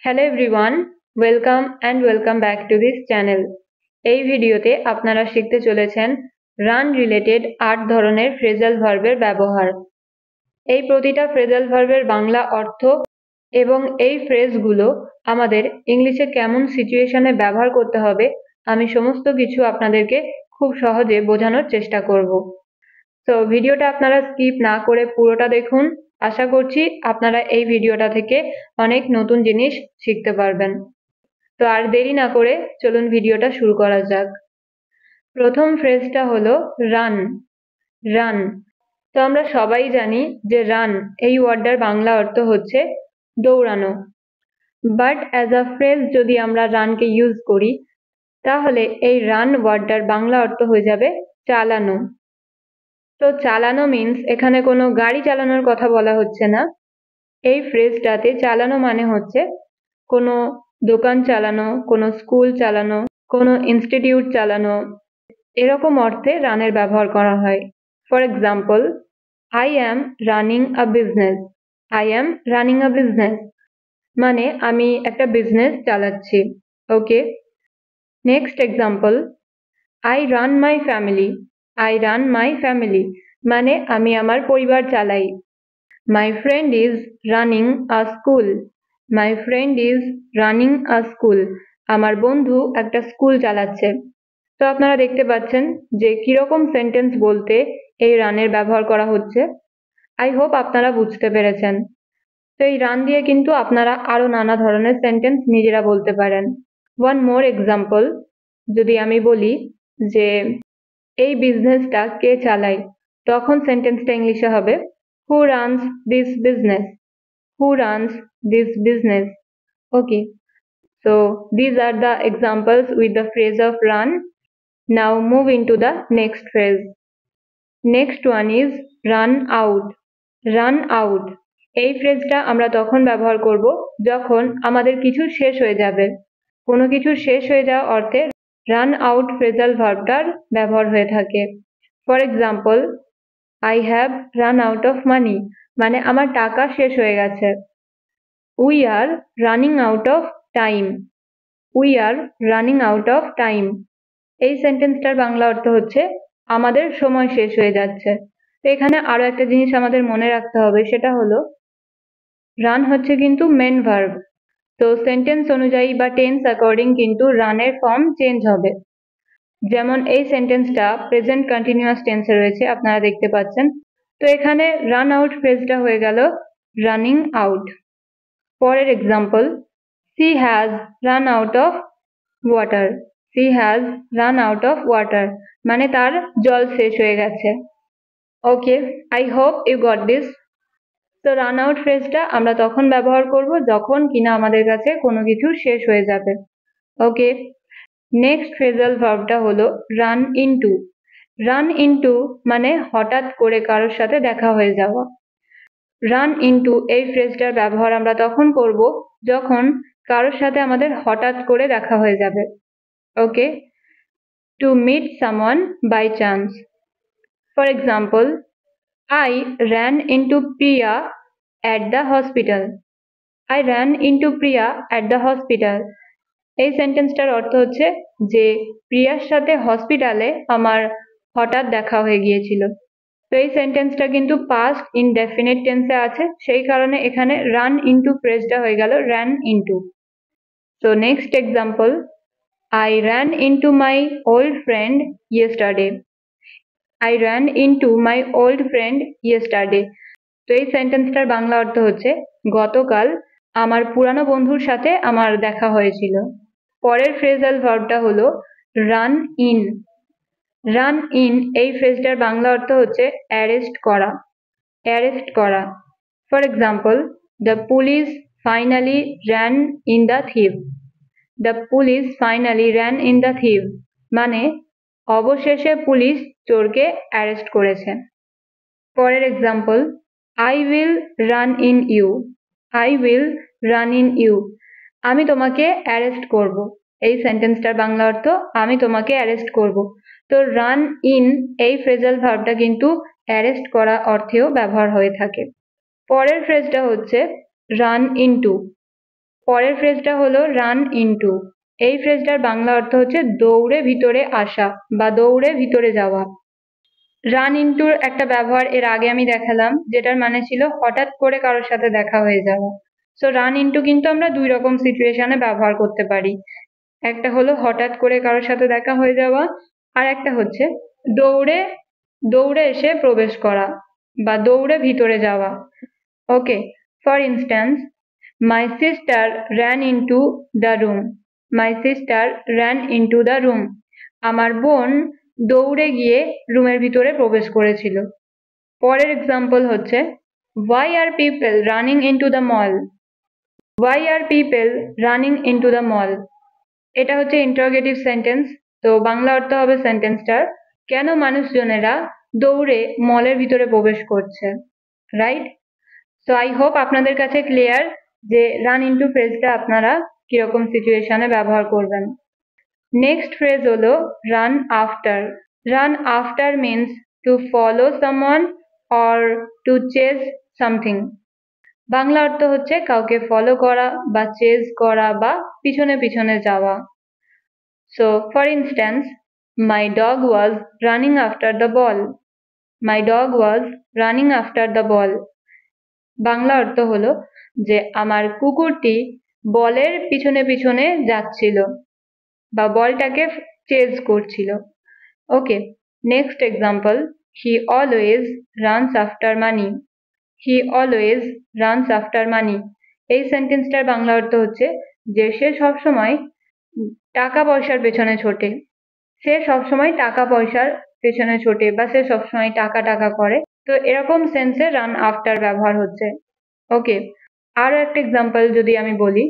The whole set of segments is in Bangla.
Hello everyone, welcome back to this channel. এই ভিডিওতে আপনারা শিখতে চলেছেন রান রিলেটেড ৮ ধরনের ফ্রেজাল ভার্বের ব্যবহার। এই প্রতিটা ফ্রেজাল ভার্বের বাংলা অর্থ এবং এই ফ্রেজগুলো আমাদের ইংলিশে কেমন সিচুয়েশনে ব্যবহার করতে হবে আমি সমস্ত কিছু আপনাদেরকে খুব সহজে বোঝানোর চেষ্টা করব। তো ভিডিওটা আপনারা স্কিপ না করে পুরোটা দেখুন। আশা করছি আপনারা এই ভিডিওটা থেকে অনেক নতুন জিনিস শিখতে পারবেন। তো আর দেরি না করে চলুন ভিডিওটা শুরু করা যাক। প্রথম ফ্রেজটা হলো রান। রান। তো আমরা সবাই জানি যে রান এই ওয়ার্ডটার বাংলা অর্থ হচ্ছে দৌড়ানো। বাট অ্যাজ আ ফ্রেজ যদি আমরা রানকে ইউজ করি তাহলে এই রান ওয়ার্ডটার বাংলা অর্থ হয়ে যাবে চালানো। তো চালানো মিন্স এখানে কোনো গাড়ি চালানোর কথা বলা হচ্ছে না। এই ফ্রেজটাতে চালানো মানে হচ্ছে কোনো দোকান চালানো, কোনো স্কুল চালানো, কোনো ইনস্টিটিউট চালানো, এরকম অর্থে রানের ব্যবহার করা হয়। For example, I am running a business. I am running a business মানে আমি একটা বিজনেস চালাচ্ছি। Okay, next example, I run my family. I run my family মানে আমি আমার পরিবার চালাই। My friend is running a school. My friend is running a school আমার বন্ধু একটা স্কুল চালাচ্ছে। তো আপনারা দেখতে পাচ্ছেন যে কিরকম সেন্টেন্স বলতে এই রানের ব্যবহার করা হচ্ছে। আই হোপ আপনারা বুঝতে পেরেছেন। তো এই রান দিয়ে কিন্তু আপনারা আরো নানা ধরনের সেন্টেন্স নিজেরা বলতে পারেন। ওয়ান মোর এক্সাম্পল, যদি আমি বলি যে এই বিজনেসটা কে চালায়, তখন সেন্টেন্সটা ইংলিশে হবে who runs this business. Who runs this business? Okay, so these are the examples with the phrase of run. Now move into the next phrase. Next one is run out. Run out. এই ফ্রেজটা আমরা তখন ব্যবহার করব যখন আমাদের কিছু শেষ হয়ে যাবে। কোনো কিছু শেষ হয়ে যাওয়া অর্থে রান আউট ফ্রেজাল ভার্বটার ব্যবহার হয়ে থাকে। For example, I have run out of money মানে আমার টাকা শেষ হয়ে গেছে। We are running out of time. We are running out of time. এই সেন্টেন্সটার বাংলা অর্থ হচ্ছে আমাদের সময় শেষ হয়ে যাচ্ছে। তো এখানে আরো একটা জিনিস আমাদের মনে রাখতে হবে, সেটা হলো রান হচ্ছে কিন্তু মেন ভার্ব। তো সেন্টেন্স অনুযায়ী বা টেন্স অ্যাকর্ডিং কিন্তু রানের ফর্ম চেঞ্জ হবে। যেমন এই সেন্টেন্সটা প্রেজেন্ট কন্টিনিউয়াস টেন্সে রয়েছে, আপনারা দেখতে পাচ্ছেন। তো এখানে রান আউট ফ্রেজটা হয়ে গেল রানিং আউট। পরের example, she has run out of water. She has run out of water মানে তার জল শেষ হয়ে গেছে। Okay, I hope you got this. তো রান আউট ফ্রেজটা আমরা তখন ব্যবহার করব যখন কিনা আমাদের কাছে কোনো কিছু শেষ হয়ে যাবে। ওকে, নেক্সট ফ্রেজাল ভার্বটা হলো রান ইনটু। রান ইনটু মানে হঠাৎ করে কারোর সাথে দেখা হয়ে যাওয়া। রান ইনটু এই ফ্রেজটার ব্যবহার আমরা তখন করব যখন কারোর সাথে আমাদের হঠাৎ করে দেখা হয়ে যাবে। Okay, to meet someone by chance. For example, I ran into Priya at the hospital. I ran into Priya at the hospital এই সেন্টেন্সটার অর্থ হচ্ছে যে প্রিয়ার সাথে হসপিটালে আমার হঠাৎ দেখা হয়ে গিয়েছিল। তো এই সেন্টেন্সটা কিন্তু পাস্ট ইনডেফিনিট টেন্সে আছে, সেই কারণে এখানে রান ইনটু ফ্রেজটা হয়ে গেল ran into. So next example, I ran into my old friend yesterday. I ran into my old friend yesterday. তো এই সেন্টেন্সটার বাংলা অর্থ হচ্ছে গতকাল আমার পুরানো বন্ধুর সাথে আমার দেখা হয়েছিল। পরের ফ্রেজাল ভার্বটা হলো রান ইন। রান ইন এই ফ্রেজটার বাংলা অর্থ হচ্ছে অ্যারেস্ট করা। অ্যারেস্ট করা। For example, the police finally ran in the thief. The police finally ran in the thief মানে অবশেষে পুলিশ চোরকে অ্যারেস্ট করেছে। পরের example, I will run in you. I will run in you আমি তোমাকে অ্যারেস্ট করব। এই সেন্টেন্সটার বাংলা অর্থ আমি তোমাকে অ্যারেস্ট করব। তো রান ইন এই ফ্রেজাল ভার্বটা কিন্তু অ্যারেস্ট করা অর্থেও ব্যবহার হয়ে থাকে। পরের ফ্রেজটা হচ্ছে রান ইনটু। পরের ফ্রেজটা হলো রান ইনটু। এই ফ্রেজটার বাংলা অর্থ হচ্ছে দৌড়ে ভিতরে আসা বা দৌড়ে ভিতরে যাওয়া। রান ইনটুর একটা ব্যবহার এর আগে আমি দেখালাম, যেটার মানে ছিল হঠাৎ করে কারোর সাথে দেখা হয়ে যাওয়া। সো রান ইনটু কিন্তু আমরা দুই রকম সিচুয়েশনে ব্যবহার করতে পারি। একটা হলো হঠাৎ করে কারোর সাথে দেখা হয়ে যাওয়া, আর একটা হচ্ছে দৌড়ে দৌড়ে এসে প্রবেশ করা বা দৌড়ে ভিতরে যাওয়া। Okay, for instance, my sister ran into the room. My sister ran into the room. আমার বোন দৌড়ে গিয়ে রুমের ভিতরে প্রবেশ করেছিল। পরের এক্সাম্পল হচ্ছে why are people running into the mall? Why are people running into the mall? এটা হচ্ছে ইন্টারোগেটিভ সেন্টেন্স। তো বাংলা অর্থ হবে সেন্টেন্সটার, কেন মানুষজনেরা দৌড়ে মলের ভিতরে প্রবেশ করছে, রাইট? সো আই হোপ আপনাদের কাছে ক্লিয়ার যে রান ইনটু ফ্রেজটা আপনারা কিরকম সিচুয়েশনে ব্যবহার করবেন। নেক্সট ফ্রেজ হলো run after. Run after means to follow someone or to chase something. Bangla অর্থ হচ্ছে কাউকে ফলো করা বা চেজ করা বা পিছনে পিছনে যাওয়া। So for instance, my dog was running after the ball. My dog was running after the ball. Bangla অর্থ হলো যে আমার কুকুরটি বলের পিছনে পিছনে যাচ্ছিল বা বলটাকে চেজ করছিল। Okay, next example, he always runs after money. He always runs after money. এই সেন্টেন্সটার বাংলা অর্থ হচ্ছে যে সে সবসময় টাকা পয়সার পেছনে ছোটে। সে সবসময় টাকা পয়সার পেছনে ছোটে বা সে সবসময় টাকা টাকা করে। তো এরকম সেন্সে রান আফটার ব্যবহার হচ্ছে। ওকে, আরো একটা এক্সাম্পল যদি আমি বলি,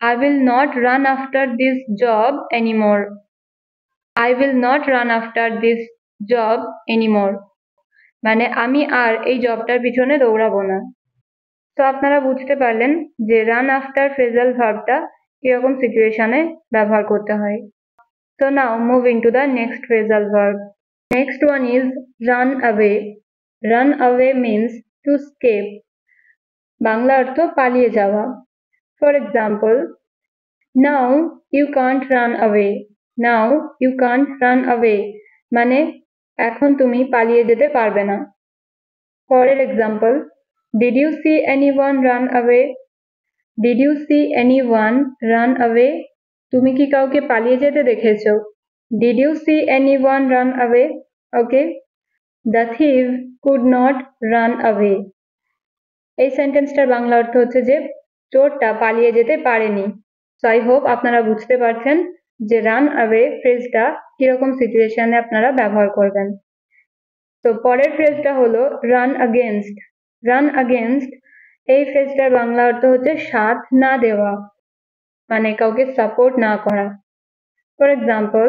I will not run after this job anymore. I will not run after this job anymore. মানে আমি আর এই জবটার পিছনে দৌড়াবো না। তো আপনারা বুঝতে পারলেন যে রান আফটার ফ্রেজাল ভার্বটা কিরকম সিচুয়েশনে ব্যবহার করতে হয়। So now moving to the next phrasal verb. Next one is run away. Run away means to escape. Bangla অর্থ পালিয়ে যাওয়া। For example, now you can't run away. Now you can't run away. মানে এখন তুমি পালিয়ে যেতে পারবে না। পরের example, did you see anyone run away? Did you see anyone run away? তুমি কি কাউকে পালিয়ে যেতে দেখেছো? Did you see anyone run away? Okay. The thief could not run away. এই সেন্টেন্সটার বাংলা অর্থ হচ্ছে যে চোরটা পালিয়ে যেতে পারেনি। সো আই হোপ আপনারা বুঝতে পারছেন যে রান অ্যাওয়ে ফ্রেজটা কিরকম সিচুয়েশনে আপনারা ব্যবহার করবেন। তো পরের ফ্রেজটা হলো রান আগেনস্ট। রান আগেনস্ট এই ফ্রেজটার বাংলা অর্থ হচ্ছে সাথ না দেওয়া, মানে কাউকে সাপোর্ট না করা। For example,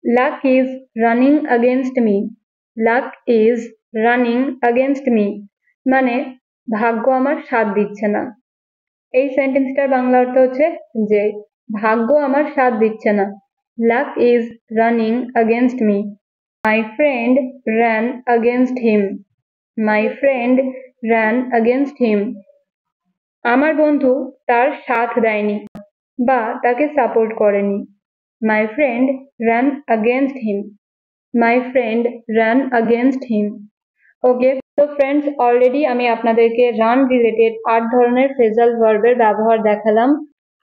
lakh is running against me. Lakh is running against me মানে ভাগ্য আমার সাথ দিচ্ছে না। এই সেন্টেন্সটার বাংলা অর্থ হচ্ছে যে ভাগ্য আমার সাথ দিচ্ছে না। Lakh is running against me. My friend ran against him. My friend ran against him. আমার বন্ধু তার সাথ দেয়নি বা তাকে সাপোর্ট করেনি। My friend ran against him. My friend ran against him. ওকে, তো ফ্রেন্ডস, অলরেডি আমি আপনাদেরকে রান রিলেটেড 8 ধরনের ফ্রেজাল ভার্বের ব্যবহার দেখালাম।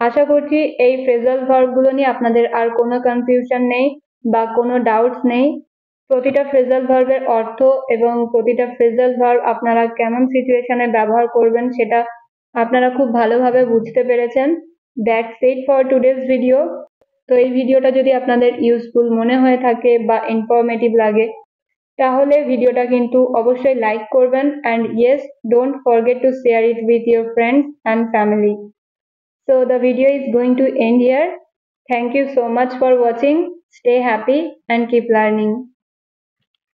আশা করছি এই ফ্রেজাল ভার্বগুলো নিয়ে আপনাদের আর কোনো কনফিউশন নেই বা কোনো ডাউটস নেই। প্রতিটা ফ্রেজাল ভার্বের অর্থ এবং প্রতিটা ফ্রেজাল ভার্ব আপনারা কেমন সিচুয়েশনে ব্যবহার করবেন সেটা আপনারা খুব ভালোভাবে বুঝতে পেরেছেন। That's it for today's video. তো এই ভিডিওটা যদি আপনাদের ইউজফুল মনে হয়ে থাকে বা ইনফরমেটিভ লাগে তাহলে ভিডিওটা কিন্তু অবশ্যই লাইক করবেন, and yes, don't forget to share it with your friends and family. So the video is going to end here. Thank you so much for watching. Stay happy and keep learning.